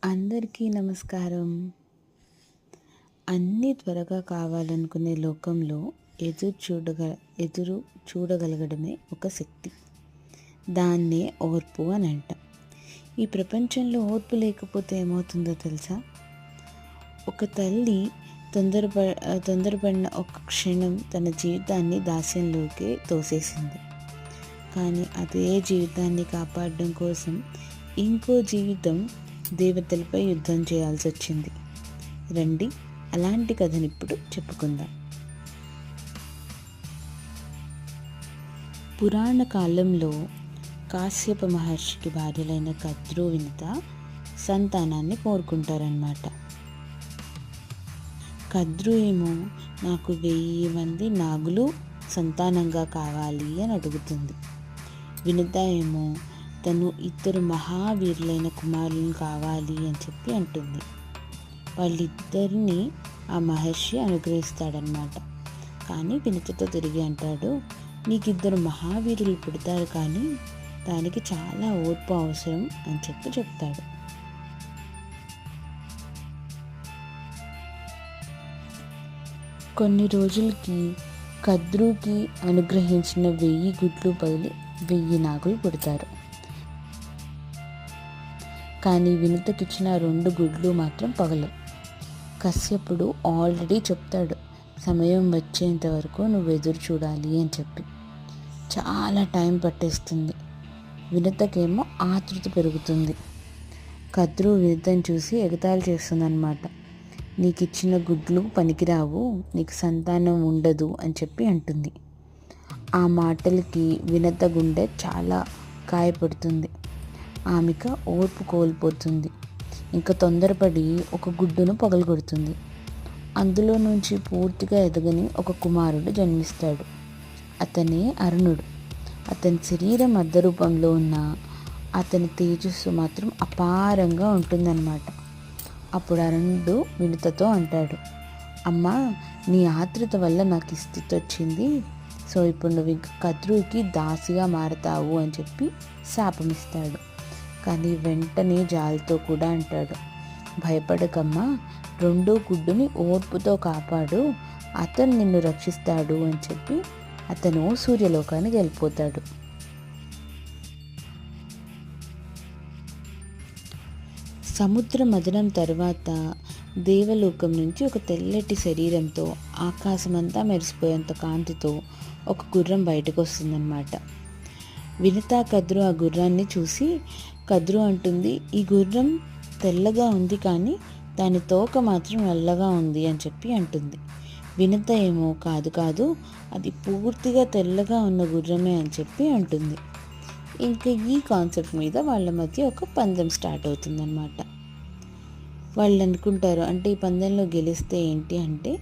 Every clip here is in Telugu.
అందరికీ నమస్కారం. అన్నీ త్వరగా కావాలనుకునే లోకంలో ఎదురు చూడగ ఎదురు చూడగలగడమే ఒక శక్తి. దాన్నే ఓర్పు అని అంటాం. ఈ ప్రపంచంలో ఓర్పు లేకపోతే ఏమవుతుందో తెలుసా? ఒక తల్లి తొందరపడిన ఒక క్షణం తన జీవితాన్ని దాస్యంలోకి తోసేసింది. కానీ అదే జీవితాన్ని కాపాడడం కోసం ఇంకో జీవితం దేవతలపై యుద్ధం చేయాల్సి వచ్చింది. రండి, అలాంటి కథని ఇప్పుడు చెప్పుకుందాం. పురాణ కాలంలో కాశ్యప మహర్షికి భార్యలైన కద్రు, వినిత సంతానాన్ని కోరుకుంటారన్నమాట. కద్రు ఏమో నాకు 1000 మంది నాగులు సంతానంగా కావాలి అని అడుగుతుంది. వినిత ఏమో తను 2 మహావీరులైన కుమారులను కావాలి అని చెప్పి అంటుంది. వాళ్ళిద్దరిని ఆ మహర్షి అనుగ్రహిస్తాడనమాట. కానీ వినితతో తిరిగి అంటాడు, నీకు 2 మహావీరులు పుడతారు, కానీ దానికి చాలా ఓర్పు అవసరం అని చెప్పి చెప్తాడు. కొన్ని రోజులకి కద్రుకి అనుగ్రహించిన 1000 గుడ్లు పగిలి 1000 నాగులు పుడతారు. కానీ వినుతకిచ్చిన 2 గుడ్లు మాత్రం పగలవు. కశ్యపుడు ఆల్రెడీ చెప్తాడు, సమయం వచ్చేంత వరకు నువ్వు ఎదురు చూడాలి అని చెప్పి. చాలా టైం పట్టేస్తుంది. వినుతకేమో ఆతృత పెరుగుతుంది. కద్రు వినుతని చూసి ఎగతాళి చేస్తుందన్నమాట. నీకు ఇచ్చిన గుడ్లు పనికిరావు, నీకు సంతానం ఉండదు అని చెప్పి అంటుంది. ఆ మాటలకి వినుత గుండె చాలా గాయపడుతుంది. ఆమెక ఓర్పు కోల్పోతుంది. ఇంకా తొందరపడి ఒక గుడ్డును పగలగొడుతుంది. అందులో నుంచి పూర్తిగా ఎదగని ఒక కుమారుడు జన్మిస్తాడు. అతనే అరుణుడు. అతని శరీరం అర్ధరూపంలో ఉన్న అతని తేజస్సు మాత్రం అపారంగా ఉంటుందన్నమాట. అప్పుడు అరుణుడు వినుతతో అంటాడు, అమ్మా, నీ ఆతృత వల్ల నాకు ఈ స్థితి వచ్చింది. సో ఇప్పుడు నువ్వు ఇంకా కద్రుకి దాసిగా మారతావు అని చెప్పి శాపమిస్తాడు. కానీ వెంటనే జాలితో కూడా అంటాడు, భయపడకమ్మా, 2 గుడ్డుని ఓర్పుతో కాపాడు, అతను నిన్ను రక్షిస్తాడు అని చెప్పి అతను సూర్యలోకానికి వెళ్ళిపోతాడు. సముద్ర మథనం తర్వాత దేవలోకం నుంచి ఒక తెల్లటి శరీరంతో ఆకాశమంతా మెరిసిపోయేంత కాంతితో ఒక గుర్రం బయటకు వస్తుందన్నమాట. వినిత కద్రు ఆ గుర్రాన్ని చూసి, కద్రు అంటుంది, ఈ గుర్రం తెల్లగా ఉంది కానీ దాని తోక మాత్రం నల్లగా ఉంది అని చెప్పి అంటుంది. వినిత ఏమో కాదు కాదు, అది పూర్తిగా తెల్లగా ఉన్న గుర్రమే అని చెప్పి అంటుంది. ఇంకా ఈ కాన్సెప్ట్ మీద వాళ్ళ మధ్య ఒక పందెం స్టార్ట్ అవుతుందన్నమాట. వాళ్ళు అనుకుంటారు, అంటే ఈ పందెంలో గెలిస్తే ఏంటి అంటే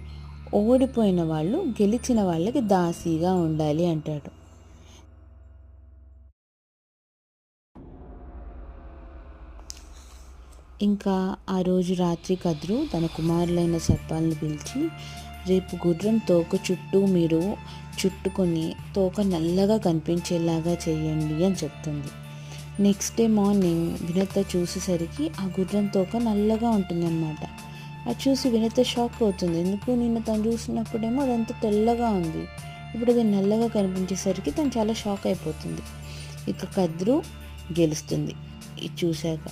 ఓడిపోయిన వాళ్ళు గెలిచిన వాళ్ళకి దాసీగా ఉండాలి అంటాడు. ఇంకా ఆ రోజు రాత్రి కద్రు తన కుమారులైన సర్పాలను పిలిచి, రేపు గుర్రం తోక చుట్టూ మీరు చుట్టుకొని తోక నల్లగా కనిపించేలాగా చేయండి అని చెప్తుంది. నెక్స్ట్ డే మార్నింగ్ వినత చూసేసరికి ఆ గుర్రం తోక నల్లగా ఉంటుందన్నమాట. అది చూసి వినత షాక్ అవుతుంది. ఎందుకు, నిన్న తను చూసినప్పుడేమో అదంతా తెల్లగా ఉంది, ఇప్పుడు అది నల్లగా కనిపించేసరికి తను చాలా షాక్ అయిపోతుంది. ఇక కద్రు గెలుస్తుంది. ఇది చూశాక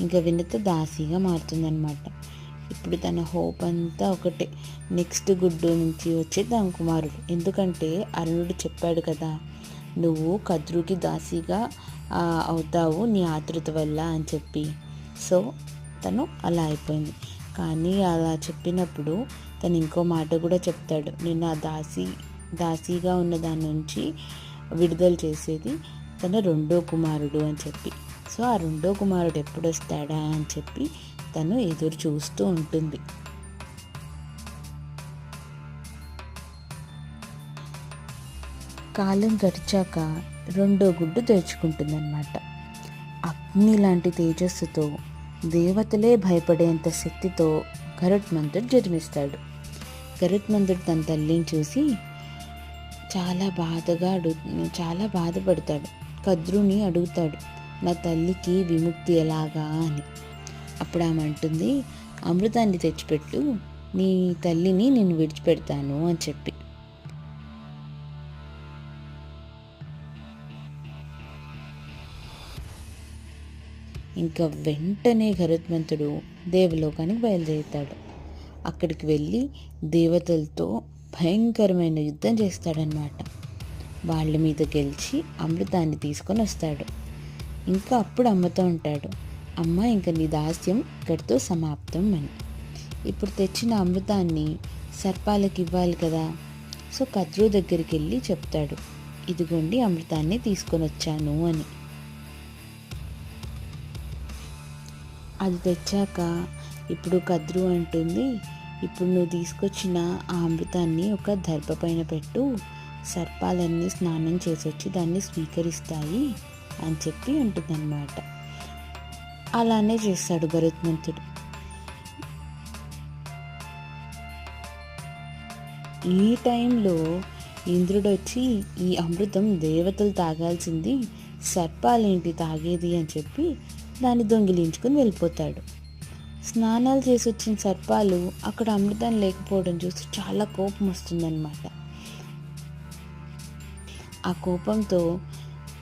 ఇంకా వినత దాసీగా మారుతుందన్నమాట. ఇప్పుడు తన హోప్ అంతా ఒకటే, నెక్స్ట్ గుడ్డు నుంచి వచ్చే తన కుమారుడు. ఎందుకంటే అరుణుడు చెప్పాడు కదా, నువ్వు కద్రుకి దాసీగా అవుతావు నీ ఆతృత వల్ల అని చెప్పి. సో తను అలా అయిపోయింది. కానీ అలా చెప్పినప్పుడు తను ఇంకో మాట కూడా చెప్తాడు, నేను ఆ దాసీగా ఉన్న దాని నుంచి విడుదల చేసేది తన 2వ కుమారుడు అని చెప్పి. సో ఆ 2వ కుమారుడు ఎప్పుడు వస్తాడా అని చెప్పి తను ఎదురు చూస్తూ ఉంటుంది. కాలం గడిచాక 2వ గుడ్డు తెరుచుకుంటుందన్నమాట. అగ్ని లాంటి తేజస్సుతో, దేవతలే భయపడేంత శక్తితో గరుత్మంతుడు జన్మిస్తాడు. గరుత్మంతుడు తన తల్లిని చూసి చాలా బాధపడతాడు. కద్రుని అడుగుతాడు, నా తల్లికి విముక్తి ఎలాగా అని. అప్పుడు ఆమె అంటుంది, అమృతాన్ని తెచ్చిపెట్టు, నీ తల్లిని నేను విడిచిపెడతాను అని చెప్పి. ఇంకా వెంటనే గరుత్మంతుడు దేవలోకానికి బయలుదేరుతాడు. అక్కడికి వెళ్ళి దేవతలతో భయంకరమైన యుద్ధం చేస్తాడనమాట. వాళ్ళ మీద గెలిచి అమృతాన్ని తీసుకొని వస్తాడు. ఇంకా అప్పుడు అమ్మతో ఉంటాడు, అమ్మ ఇంకా నీ దాస్యం ఇక్కడితో సమాప్తం అని. ఇప్పుడు తెచ్చిన అమృతాన్ని సర్పాలకు ఇవ్వాలి కదా. సో కద్రు దగ్గరికి వెళ్ళి చెప్తాడు, ఇదిగోండి అమృతాన్ని తీసుకొని వచ్చాను అని. అది తెచ్చాక ఇప్పుడు కద్రు అంటుంది, ఇప్పుడు నువ్వు తీసుకొచ్చిన ఆ అమృతాన్ని ఒక దర్భ పైన పెట్టు, సర్పాలన్నీ స్నానం చేసొచ్చి దాన్ని స్వీకరిస్తాయి అని చెప్పి ఉంటుందన్నమాట. అలానే చేస్తాడు గరుత్మంతుడు. ఈ టైంలో ఇంద్రుడు వచ్చి, ఈ అమృతం దేవతలు తాగాల్సింది, సర్పాలేంటి తాగేది అని చెప్పి దాన్ని దొంగిలించుకొని వెళ్ళిపోతాడు. స్నానాలు చేసి వచ్చిన సర్పాలు అక్కడ అమృతం లేకపోవడం చూసి చాలా కోపం వస్తుందన్నమాట. ఆ కోపంతో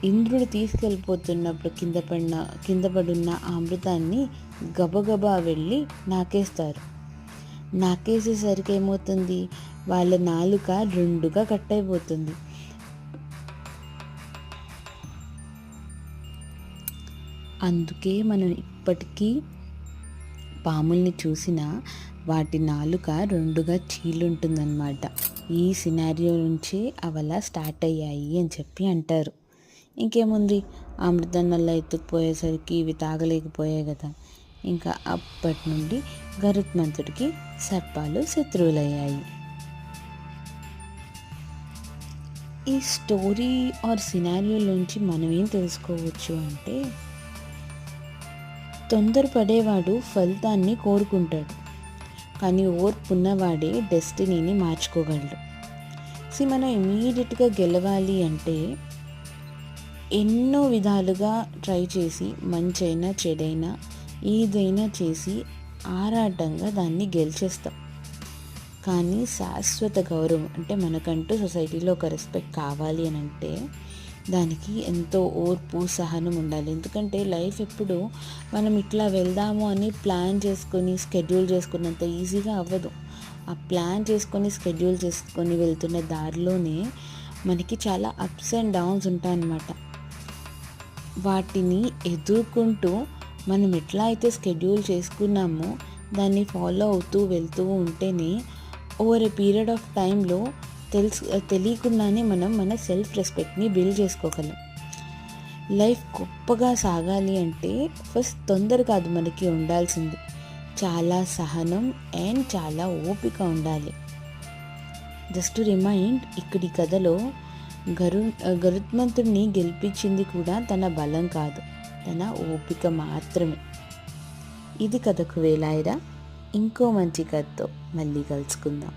ఇంద్రుడు తీసుకెళ్ళిపోతున్నప్పుడు కింద పడున్న ఆ అమృతాన్ని గబగబా వెళ్ళి నాకేస్తారు. నాకేసేసరికి ఏమవుతుంది, వాళ్ళ నాలుక రెండుగా కట్ అయిపోతుంది. అందుకే మనం ఇప్పటికీ పాముల్ని చూసినా వాటి నాలుక రెండుగా చీలుంటుందన్నమాట. ఈ సినారియో నుంచి అవలా స్టార్ట్ అయ్యాయి అని చెప్పి అంటారు. ఇంకేముంది, అమృతం నల్ల ఎత్తుకుపోయేసరికి ఇవి తాగలేకపోయాయి కదా. ఇంకా అప్పటి నుండి గరుత్మంతుడికి సర్పాలు శత్రువులయ్యాయి. ఈ స్టోరీ ఆర్ సినారియోలోంచి మనం ఏం తెలుసుకోవచ్చు అంటే, తొందరపడేవాడు ఫలితాన్ని కోరుకుంటాడు, కానీ ఓర్పున్నవాడే డెస్టినీని మార్చుకోగలడు. మనం ఇమీడియట్గా గెలవాలి అంటే ఎన్నో విధాలుగా ట్రై చేసి, మంచైనా చెడైనా ఏదైనా చేసి ఆరాటంగా దాన్ని గెలిచేస్తాం. కానీ శాశ్వత గౌరవం అంటే మనకంటూ సొసైటీలో ఒక రెస్పెక్ట్ కావాలి అని అంటే దానికి ఎంతో ఓర్పు, సహనం ఉండాలి. ఎందుకంటే లైఫ్ ఎప్పుడు మనం ఇట్లా వెళ్దాము అని ప్లాన్ చేసుకొని స్కెడ్యూల్ చేసుకున్నంత ఈజీగా అవ్వదు. ఆ ప్లాన్ చేసుకొని స్కెడ్యూల్ చేసుకొని వెళ్తున్న దారిలోనే మనకి చాలా అప్స్ అండ్ డౌన్స్ ఉంటాయన్నమాట. వాటిని ఎదుర్కొంటూ మనం ఎట్లా అయితే స్కెడ్యూల్ చేసుకున్నామో దాన్ని ఫాలో అవుతూ వెళ్తూ ఉంటేనే ఓవర్ ఏ పీరియడ్ ఆఫ్ టైంలో తెలియకుండానే మనం మన సెల్ఫ్ రెస్పెక్ట్ని బిల్డ్ చేసుకోగలం. లైఫ్ గొప్పగా సాగాలి అంటే ఫస్ట్ తొందర కాదు మనకి ఉండాల్సింది, చాలా సహనం అండ్ చాలా ఓపిక ఉండాలి. జస్ట్ టు రిమైండ్, ఇక్కడి కథలో గరుత్మంతుడిని గెలిపించింది కూడా తన బలం కాదు, తన ఓపిక మాత్రమే. ఇది కథకు వేలాయిరా. ఇంకో మంచి కథతో మళ్ళీ కలుసుకుందాం.